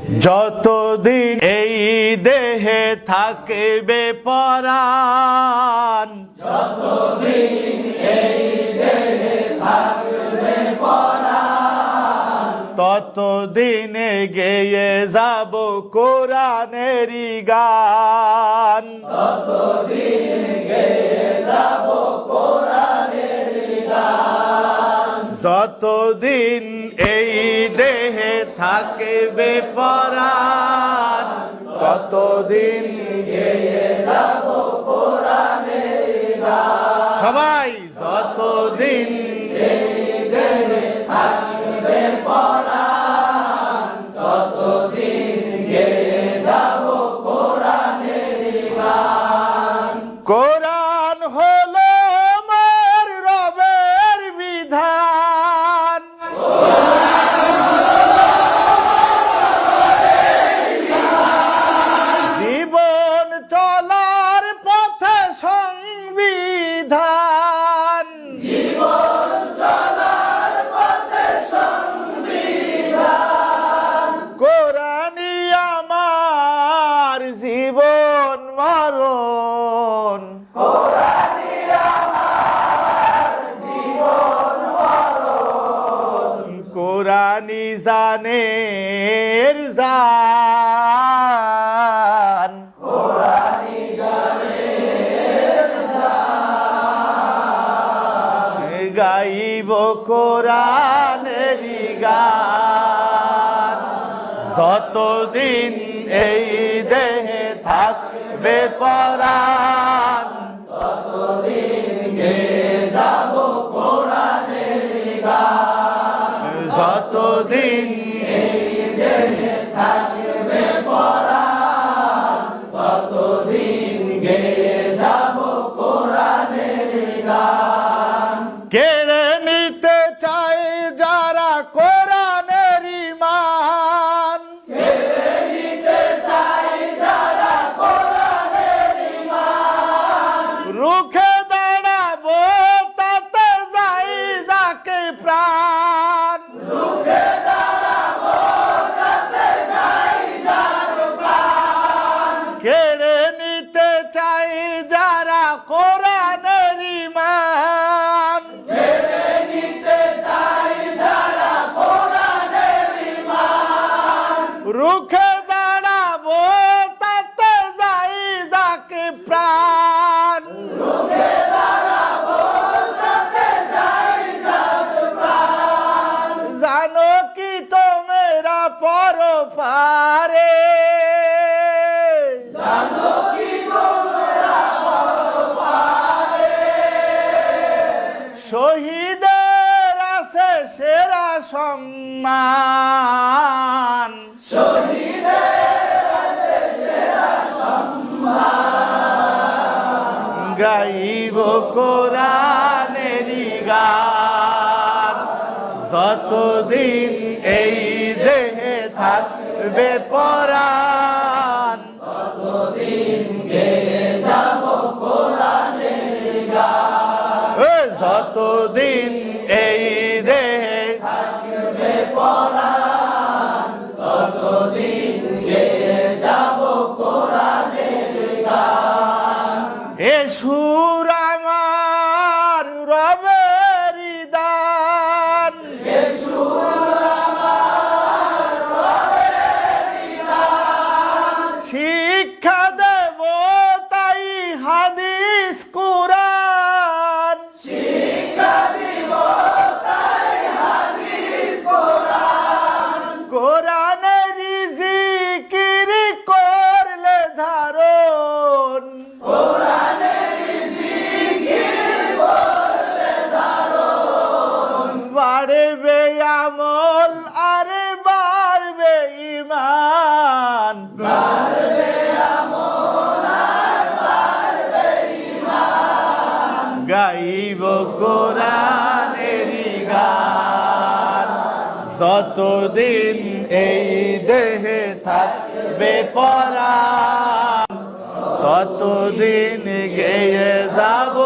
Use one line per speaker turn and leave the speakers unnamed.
যতদিন এই দেহে থাকবে পরাণ,
যতদিন এই দেহে থাকবে পরাণ,
ততদিনে গেয়ে যাব কোরআনেরই গান।
ততদিন গেয়ে যাব কোরআনেরই গান।
যতদিন এই দেহে থাকবে পরাণ, ততদিন
গেয়ে যাব কোরআনেরই গান।
সবাই যতদিন
এই দেহে থাকবে পরাণ, ততদিন গেয়ে যাব কোরআনেরই গান।
কোরআন হলো আমার রবের বিধান, জীবন চলার পথে সংবিধান।
জীবন চলার পথে সংবিধান।
কোরআনই আমার জীবন মরণ,
কোরআনই আমার জীবন মরণ।
কোরআনই জানের জান,
কোরআনই জানের জান।
গাইব কোরআনেরই গান। যতদিন এই দেহে থাকবে পরাণ,
ততদিন গেয়ে যাব কোরআনেরই গান।
যতদিন
এই দেহে থাকবে পরাণ, ততদিন গেয়ে যাব কোরআনেরই গান।
কেড়ে নিতে চায় যারা কোরআনের ঈমান,
কেড়ে নিতে চাই যারা কোরআনের ঈমান।
রুখে দাঁড়াবো তাতে যাই যাকে প্রাণ।
রুখে দাঁড়াবো তাতে যাই যার প্রাণ।
কেড়ে নিতে চাই যারা কোরআনের ঈমান,
কেড়ে নিতে চাই যারা কোরআনের ঈমান।
রুখে দাঁড়াবো তাতে যাই যাকে প্রাণ।
রুখে দাঁড়াবো তাতে যাই যার প্রাণ।
জানো কি তোমরা পরপারে,
জানো কি তোমরা পরপারে,
শহীদের আছে সেরা সম্মান।
শহীদের আছে সেরা সম্মান।
গাইব কোরআনেরই গান। যতদিন এই দেহে থাকবে পরাণ,
ততদিন গেয়ে যাব কোরআনেরই গান।
যতদিন এই দেহে
থাকবে পরাণ, ততদিন গেয়ে যাব কোরআনেরই গান।
এ সুর আমার রবেরই দান,
এ সুর আমার রবেরই দান।
শিক্ষা দেব তাই হাদিস কুরআন।
শিক্ষা দিব তাই হাদিস কোরআন।
কোরআনেরই জিকির করলে ধারণ,
কোরআনেরই জিকির করলে ধারণ।
বাড়বে আমল আর বাড়বে ঈমান।
বাড়বে আমল আর বাড়বে ঈমান।
গাইব কোরআনেরই গান। যতদিন এই দেহে থাকবে পরাণ, ততদিন গেয়ে যাব